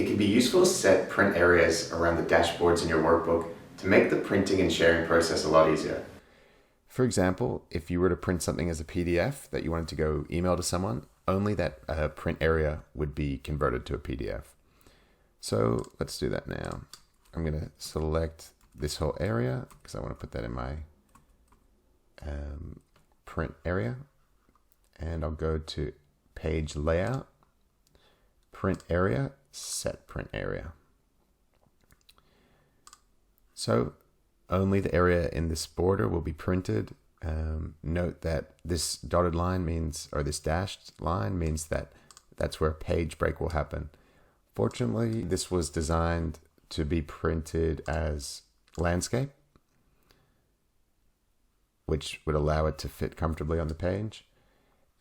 It can be useful to set print areas around the dashboards in your workbook to make the printing and sharing process a lot easier. For example, if you were to print something as a PDF that you wanted to go email to someone, only that print area would be converted to a PDF. So let's do that now. I'm going to select this whole area because I want to put that in my print area. And I'll go to page layout, print area, set print area. So only the area in this border will be printed. Note that this dotted line means, or this dashed line means that that's where a page break will happen. Fortunately, this was designed to be printed as landscape, which would allow it to fit comfortably on the page.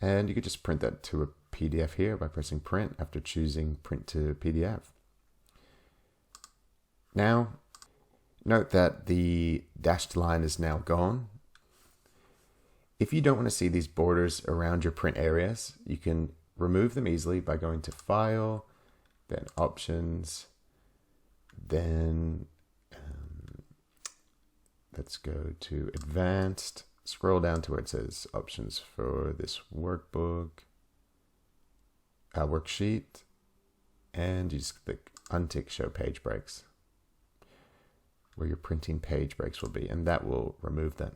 And you could just print that to a PDF here by pressing print after choosing print to PDF. Now, note that the dashed line is now gone. If you don't want to see these borders around your print areas, you can remove them easily by going to File, then Options, then let's go to Advanced, scroll down to where it says Options for this workbook, worksheet, and you just click untick Show Page Breaks, where your printing page breaks will be, and that will remove that.